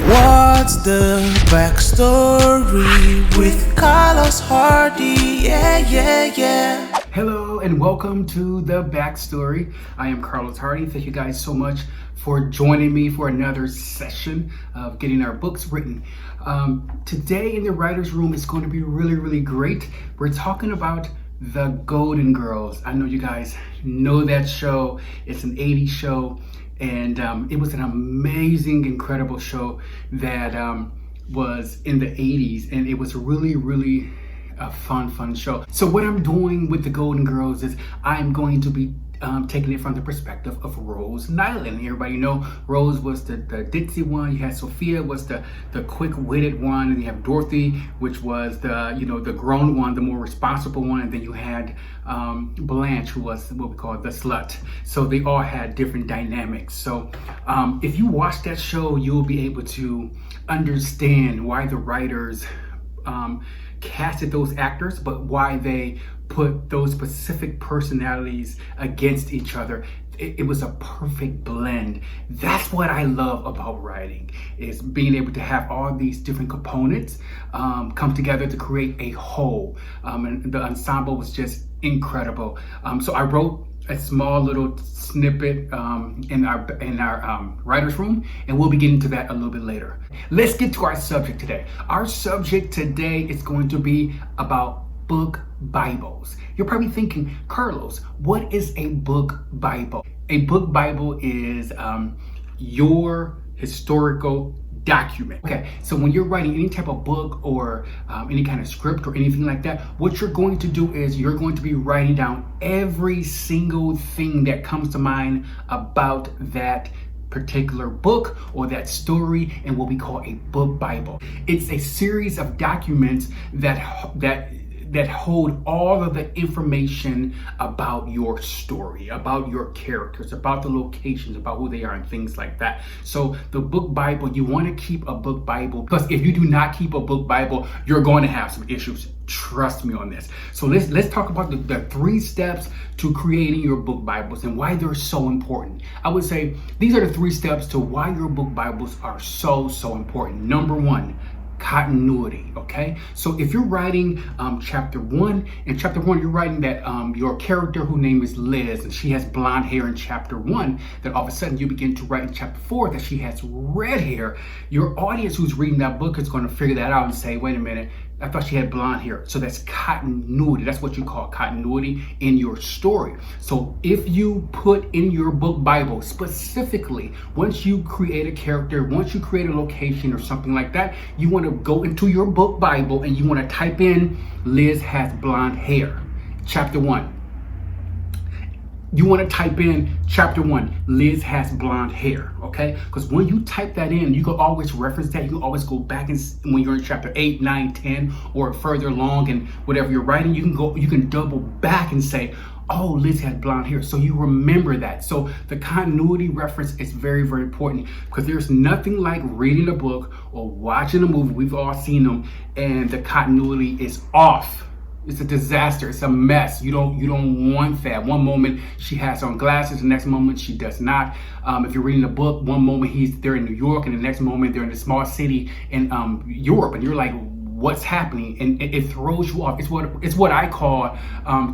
What's the backstory with Carlos Hardy? Yeah. Hello and welcome to The Backstory. I am Carlos Hardy. Thank you guys so much for joining me for another session of getting our books written. Today in the writer's room is going to be really great. We're talking about The Golden Girls. I know you guys know that show. It's an 80s show, and it was an amazing, incredible show that was in the 80s, and it was really a fun show. So what I'm doing with The Golden Girls is I'm going to be taking it from the perspective of Rose Nylund. Everybody know Rose was the ditzy one. You had Sophia was the quick-witted one, and you have Dorothy, which was the grown one, the more responsible one, and then you had Blanche, who was what we call the slut. So they all had different dynamics. So if you watch that show, you'll be able to understand why the writers casted those actors, but why they put those specific personalities against each other. It was a perfect blend. That's what I love about writing, is being able to have all these different components come together to create a whole. And the ensemble was just incredible. So I wrote a small little snippet in our writer's room, and we'll be getting to that a little bit later. Let's get to our subject today. Our subject today is going to be about book Bibles. You're probably thinking, Carlos, what is a book Bible? A book Bible is your historical document. Okay, so when you're writing any type of book or any kind of script or anything like that, what you're going to do is you're going to be writing down every single thing that comes to mind about that particular book or that story, and what we call a book Bible. It's a series of documents that hold all of the information about your story, about your characters, about the locations, about who they are, and things like that. So the book Bible, you want to keep a book Bible, because if you do not keep a book Bible, you're going to have some issues. Trust me on this. So let's talk about the 3 steps to creating your book Bibles and why they're so important. I would say these are the 3 steps to why your book Bibles are so important. Number 1, continuity. Okay, so if you're writing chapter 1, in chapter 1 you're writing that your character, whose name is Liz, and she has blonde hair in chapter 1, then all of a sudden you begin to write in chapter 4 that she has red hair. Your audience who's reading that book is going to figure that out and say, wait a minute, I thought she had blonde hair. So that's continuity. That's what you call continuity in your story. So if you put in your book Bible specifically, once you create a character, once you create a location or something like that, you want to go into your book Bible and you want to type in Liz has blonde hair, chapter 1. You want to type in chapter 1, Liz has blonde hair, okay? Because when you type that in, you can always reference that. You can always go back, and when you're in chapter 8, 9, 10, or further along, and whatever you're writing, you can double back and say, oh, Liz had blonde hair. So you remember that. So the continuity reference is very important, because there's nothing like reading a book or watching a movie. We've all seen them, and the continuity is off. It's a disaster. It's a mess. You don't want that. One moment she has on glasses, the next moment she does not. If you're reading a book, one moment they're in New York, and the next moment they're in a small city in Europe, and you're like, what's happening? And it throws you off. It's what I call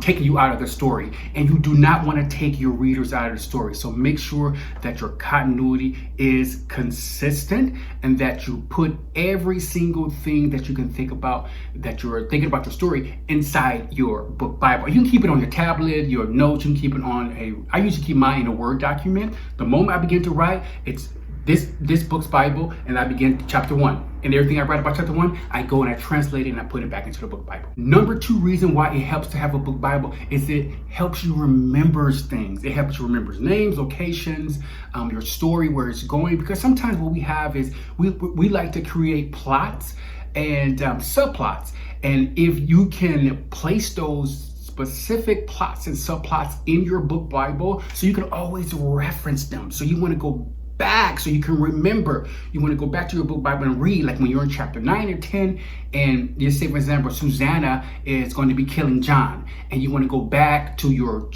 taking you out of the story, and you do not want to take your readers out of the story. So make sure that your continuity is consistent, and that you put every single thing that you can think about, that you're thinking about your story, inside your book Bible. You can keep it on your tablet, your notes. You can keep it on I usually keep mine in a Word document. The moment I begin to write, it's this book's Bible, and I begin chapter 1. And everything I write about chapter 1, I go and I translate it and I put it back into the book Bible. Number 2 reason why it helps to have a book Bible is it helps you remember things. It helps you remember names, locations, your story, where it's going. Because sometimes what we have is we like to create plots and subplots. And if you can place those specific plots and subplots in your book Bible, so you can always reference them. So you want to go back so you can remember. You want to go back to your book Bible and read, like when you're in chapter 9 or 10, and you say, for example, Susanna is going to be killing John, and you want to go back to your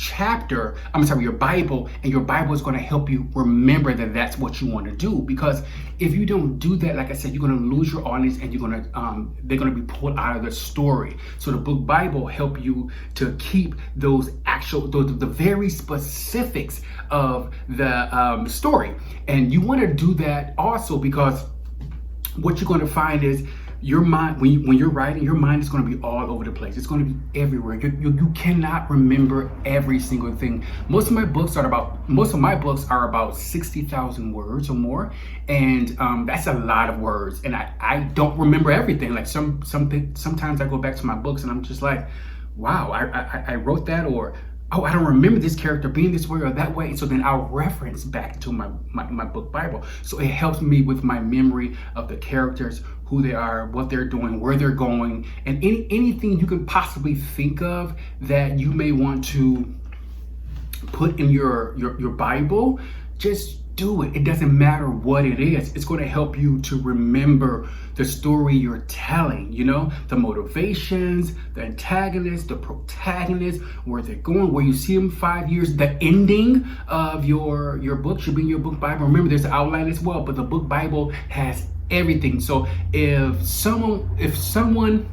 your Bible, and your Bible is going to help you remember that that's what you want to do. Because if you don't do that, like I said, you're going to lose your audience, and they're going to be pulled out of the story. So the book Bible help you to keep those the very specifics of the story. And you want to do that also because what you're going to find is your mind, when you're writing, your mind is going to be all over the place. It's going to be everywhere. You cannot remember every single thing. Most of my books are about 60,000 words or more, and that's a lot of words. And I don't remember everything. Like sometimes I go back to my books and I'm just like, wow, I wrote that, or oh, I don't remember this character being this way or that way. So then I'll reference back to my book Bible. So it helps me with my memory of the characters, who they are, what they're doing, where they're going, and anything you can possibly think of that you may want to put in your Bible. Just do it. It doesn't matter what it is. It's going to help you to remember the story you're telling, the motivations, the antagonists, the protagonists, where they're going, where you see them 5 years. The ending of your book should be in your book Bible. Remember, there's an outline as well, but the book Bible has everything. So if someone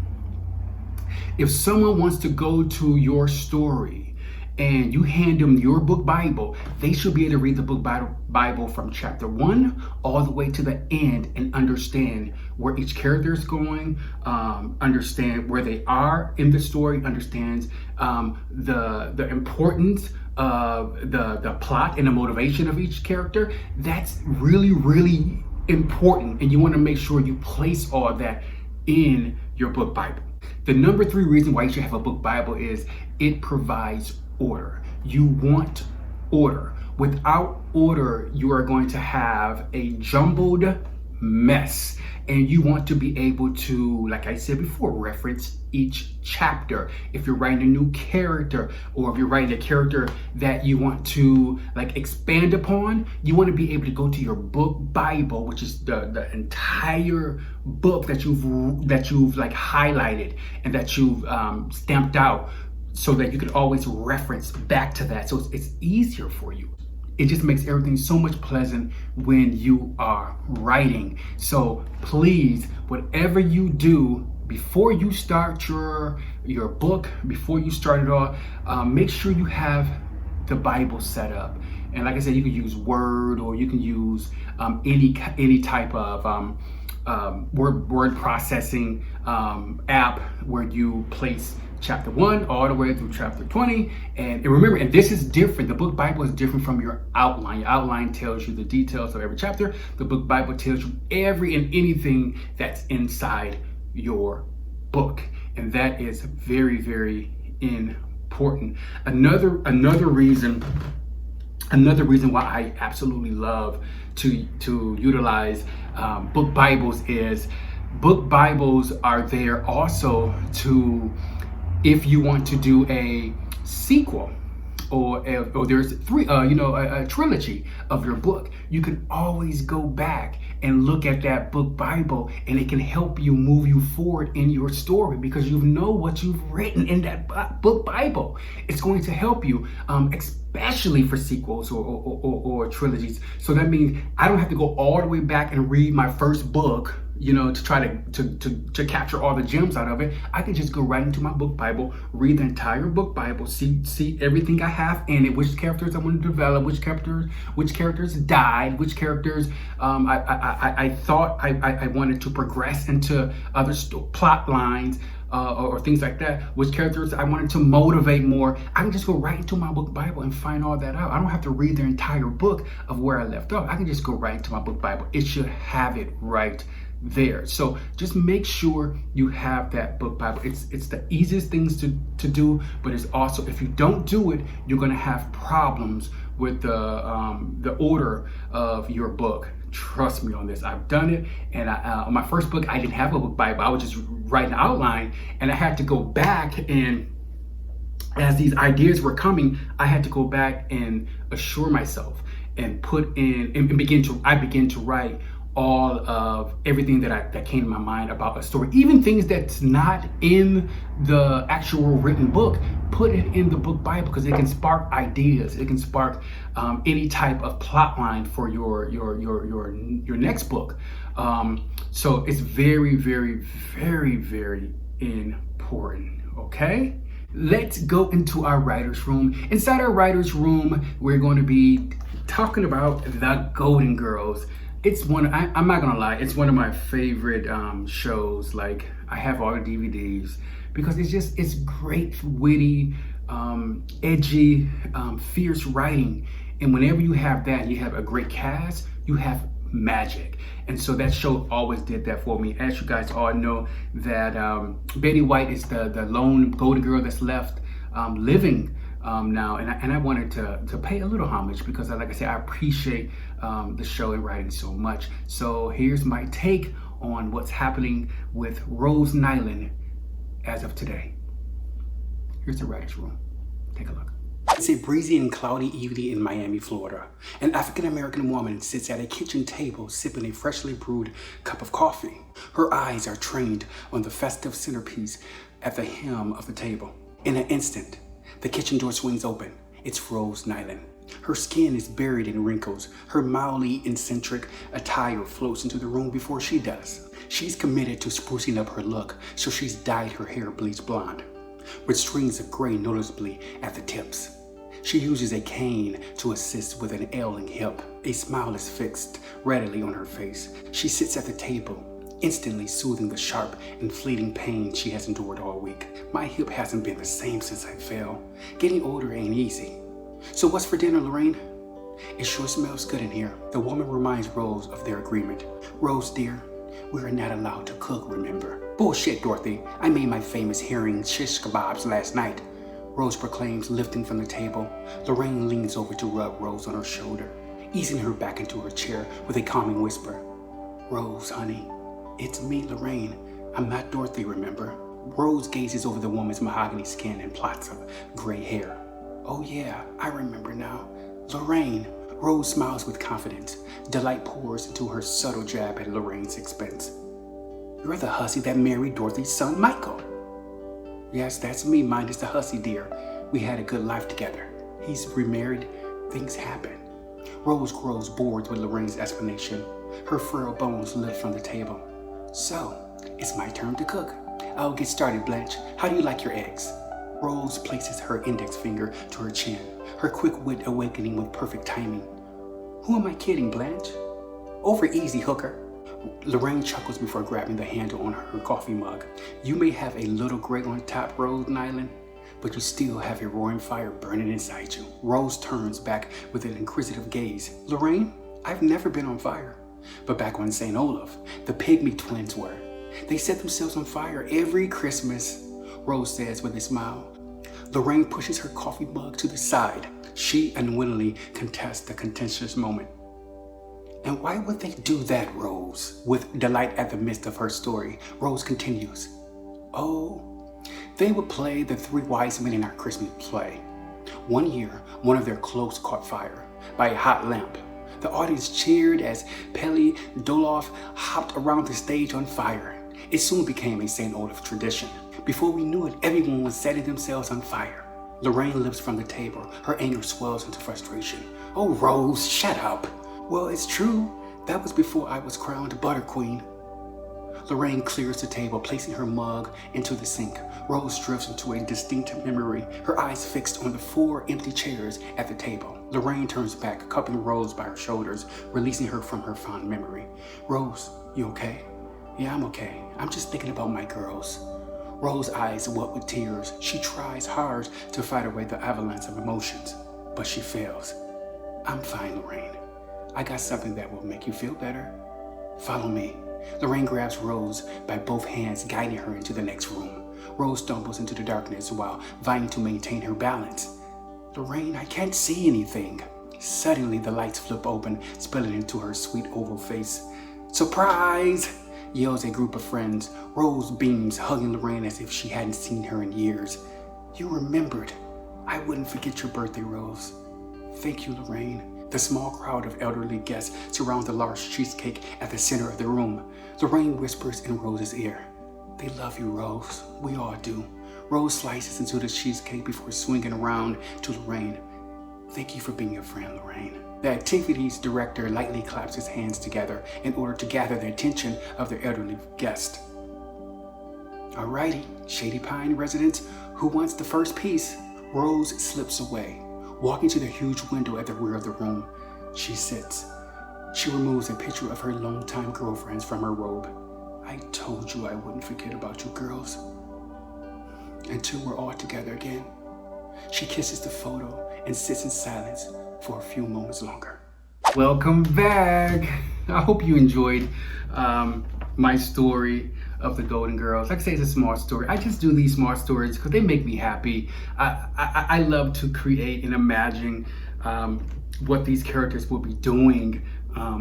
wants to go to your story and you hand them your book Bible, they should be able to read the book Bible from chapter 1 all the way to the end and understand where each character is going, understand where they are in the story, understands the importance of the plot and the motivation of each character. That's really, really important, and you want to make sure you place all that in your book Bible. The number 3 reason why you should have a book Bible is it provides order. You want order. Without order, you are going to have a jumbled mess, and you want to be able to, like I said before, reference each chapter. If you're writing a new character, or if you're writing a character that you want to expand upon, you want to be able to go to your book Bible, which is the entire book that you've highlighted and that you've stamped out, so that you can always reference back to that. So it's easier for you. It just makes everything so much pleasant when you are writing. So please, whatever you do before you start your book, before you start it off, make sure you have the Bible set up. And like I said, you can use Word, or you can use any type of word processing app where you place chapter 1 all the way through chapter 20. And remember, and this is different. The book Bible is different from your outline. Your outline tells you the details of every chapter. The book Bible tells you every and anything that's inside your book. And that is very, very important. Another reason why I absolutely love to utilize book Bibles is book Bibles are there also to, if you want to do a sequel, or there's a trilogy of your book, you can always go back and look at that book Bible, and it can help you move you forward in your story because you know what you've written in that book Bible. It's going to help you, especially for sequels or trilogies. So that means I don't have to go all the way back and read my first book, to try to capture all the gems out of it. I can just go right into my book Bible, read the entire book Bible, see everything I have in it, which characters I want to develop, which characters died, which characters I thought I wanted to progress into other plot lines, or things like that, which characters I wanted to motivate more. I can just go right into my book Bible and find all that out. I don't have to read the entire book of where I left off. I can just go right into my book Bible. It should have it right there. So just make sure you have that book Bible. It's the easiest things to do, but it's also, if you don't do it, you're going to have problems with the order of your book. Trust me on this. I've done it, and on my first book, I didn't have a book Bible. I was just writing an outline, and I had to go back, and as these ideas were coming, I had to go back and assure myself and put in and I begin to write all of everything that came to my mind about a story, even things that's not in the actual written book. Put it in the book Bible because it can spark ideas. It can spark any type of plot line for your next book. So it's very, very, very, very important. Okay. Let's go into our writer's room. Inside our writer's room, we're going to be talking about The Golden Girls. It's I'm not gonna lie, it's one of my favorite shows. Like, I have all the DVDs because it's great, witty, edgy, fierce writing. And whenever you have that, you have a great cast, you have magic. And so that show always did that for me. As you guys all know, that Betty White is the lone golden girl that's left living now, and I wanted to pay a little homage because, like I said, I appreciate the show and writing so much. So here's my take on what's happening with Rose Nylund as of today. Here's the writer's room. Take a look. It's a breezy and cloudy evening in Miami, Florida. An African-American woman sits at a kitchen table sipping a freshly brewed cup of coffee. Her eyes are trained on the festive centerpiece at the hem of the table. In an instant, the kitchen door swings open. It's Rose Nylund. Her skin is buried in wrinkles. Her mildly eccentric attire floats into the room before she does. She's committed to sprucing up her look, so she's dyed her hair bleach blonde, with strings of gray noticeably at the tips. She uses a cane to assist with an ailing hip. A smile is fixed readily on her face. She sits at the table, instantly soothing the sharp and fleeting pain she has endured all week. My hip hasn't been the same since I fell. Getting older ain't easy. So what's for dinner, Lorraine? It sure smells good in here. The woman reminds Rose of their agreement. Rose, dear, we are not allowed to cook, remember? Bullshit, Dorothy. I made my famous herring shish kebabs last night, Rose proclaims, lifting from the table. Lorraine leans over to rub Rose on her shoulder, easing her back into her chair with a calming whisper. Rose, honey, it's me, Lorraine. I'm not Dorothy, remember? Rose gazes over the woman's mahogany skin and plots of gray hair. Oh yeah, I remember now. Lorraine. Rose smiles with confidence. Delight pours into her subtle jab at Lorraine's expense. You're the hussy that married Dorothy's son, Michael. Yes, that's me, minus the hussy, dear. We had a good life together. He's remarried. Things happen. Rose grows bored with Lorraine's explanation. Her frail bones lift from the table. So, it's my turn to cook. I'll get started, Blanche. How do you like your eggs? Rose places her index finger to her chin, her quick wit awakening with perfect timing. Who am I kidding, Blanche? Over easy, hooker. Lorraine chuckles before grabbing the handle on her coffee mug. You may have a little gray on top, Rose Nylund, but you still have a roaring fire burning inside you. Rose turns back with an inquisitive gaze. Lorraine, I've never been on fire. But back on St. Olaf, the Pygmy twins were. They set themselves on fire every Christmas, Rose says with a smile. Lorraine pushes her coffee mug to the side. She unwittingly contests the contentious moment. And why would they do that, Rose? With delight at the midst of her story, Rose continues. Oh, they would play the Three Wise Men in our Christmas play. One year, one of their clothes caught fire by a hot lamp. The audience cheered as Peli Doloff hopped around the stage on fire. It soon became a St. Olaf tradition. Before we knew it, everyone was setting themselves on fire. Lorraine lifts from the table. Her anger swells into frustration. Oh, Rose, shut up. Well, it's true. That was before I was crowned Butter Queen. Lorraine clears the table, placing her mug into the sink. Rose drifts into a distinct memory, her eyes fixed on the 4 empty chairs at the table. Lorraine turns back, cupping Rose by her shoulders, releasing her from her fond memory. Rose, you okay? Yeah, I'm okay. I'm just thinking about my girls. Rose's eyes wet with tears. She tries hard to fight away the avalanche of emotions, but she fails. I'm fine, Lorraine. I got something that will make you feel better. Follow me. Lorraine grabs Rose by both hands, guiding her into the next room. Rose stumbles into the darkness while vying to maintain her balance. Lorraine, I can't see anything. Suddenly, the lights flip open, spilling into her sweet oval face. Surprise! Yells a group of friends. Rose beams, hugging Lorraine as if she hadn't seen her in years. You remembered. I wouldn't forget your birthday, Rose. Thank you, Lorraine. The small crowd of elderly guests surround the large cheesecake at the center of the room. Lorraine whispers in Rose's ear, "They love you, Rose. We all do." Rose slices into the cheesecake before swinging around to Lorraine. "Thank you for being a friend, Lorraine." The activities director lightly claps his hands together in order to gather the attention of their elderly guest. "Alrighty, Shady Pine residents, who wants the first piece?" Rose slips away, walking to the huge window at the rear of the room. She sits. She removes a picture of her longtime girlfriends from her robe. "I told you I wouldn't forget about you girls. Until we're all together again." She kisses the photo and sits in silence for a few moments longer. Welcome back. I hope you enjoyed my story of the Golden Girls. Like I say, it's a small story. I just do these small stories because they make me happy. I love to create and imagine what these characters will be doing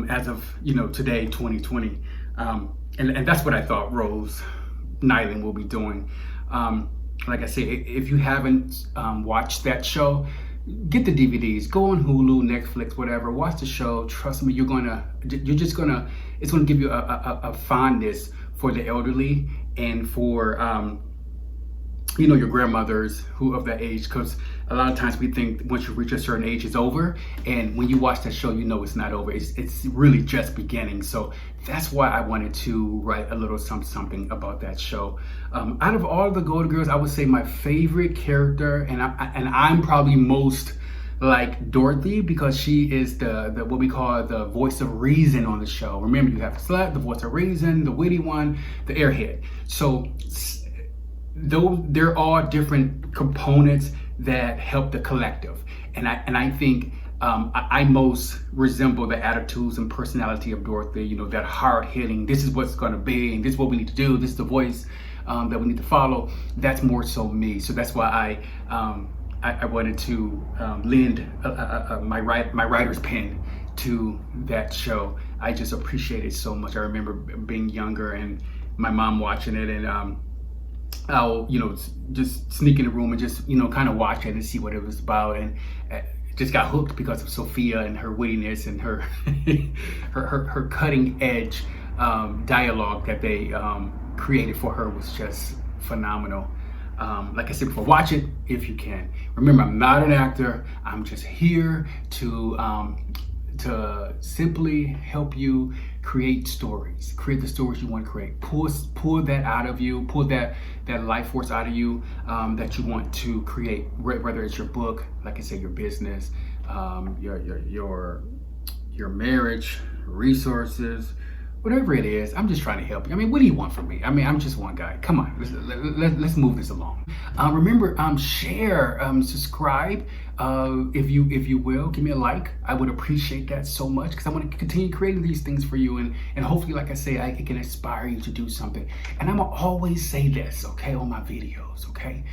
as of today, 2020, and that's what I thought Rose Nylund will be doing. Like I say, if you haven't watched that show, get the DVDs. Go on Hulu, Netflix, whatever. Watch the show. Trust me, it's gonna give you a fondness for the elderly and for your grandmothers who of that age, because a lot of times we think once you reach a certain age it's over, and when you watch that show it's not over. It's really just beginning. So that's why I wanted to write a little something about that show. Out of all the Golden Girls, I would say my favorite character, and I'm probably most like Dorothy, because she is the what we call the voice of reason on the show. Remember, you have the slut, the voice of reason, the witty one, the airhead. So though they're all different components that help the collective, and I think I most resemble the attitudes and personality of Dorothy. That hard-hitting, this is what's going to be, and this is what we need to do, this is the voice that we need to follow. That's more so me. So that's why I wanted to lend my writer's pen to that show. I just appreciate it so much. I remember being younger and my mom watching it, and I'll just sneak in the room and just kind of watch it and see what it was about, and just got hooked because of Sophia and her wittiness and her her cutting edge dialogue that they created for her was just phenomenal. Like I said before, watch it if you can. Remember, I'm not an actor. I'm just here to simply help you create stories. Create the stories you want to create. Pull that out of you. Pull that life force out of you that you want to create. Whether it's your book, like I said, your business, your marriage, resources, whatever it is. I'm just trying to help you. I mean, what do you want from me? I mean, I'm just one guy. Come on, let's move this along. Remember, share, subscribe, if you will. Give me a like. I would appreciate that so much, because I want to continue creating these things for you, and hopefully, like I say, it can inspire you to do something. And I'm gonna always say this, okay, on my videos, okay?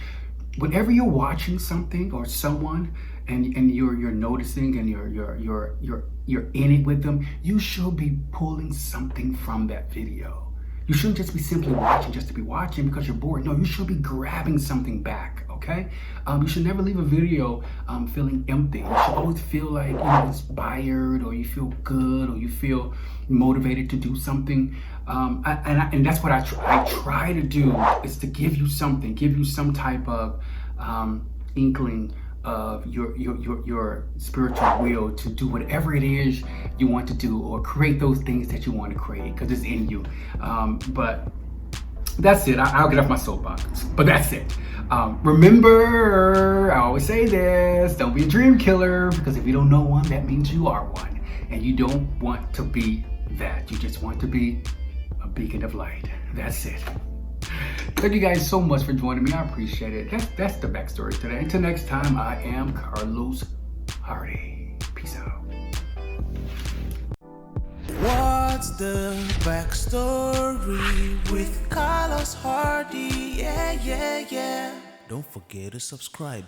Whenever you're watching something or someone, and you're noticing, and you're in it with them, you should be pulling something from that video. You shouldn't just be simply watching just to be watching because you're bored. No, you should be grabbing something back, okay? You should never leave a video feeling empty. You should always feel like inspired, or you feel good, or you feel motivated to do something. And that's what I try to do, is to give you something, give you some type of inkling of your spiritual will to do whatever it is you want to do, or create those things that you want to create, because it's in you. But that's it. I'll get off my soapbox, but that's it. Remember, I always say this: don't be a dream killer, because if you don't know one, that means you are one, and you don't want to be that. You just want to be a beacon of light. That's it. Thank you guys so much for joining me. I appreciate it. That's the backstory today. Until next time, I am Carlos Hardy. Peace out. What's the backstory with Carlos Hardy? Yeah. Don't forget to subscribe.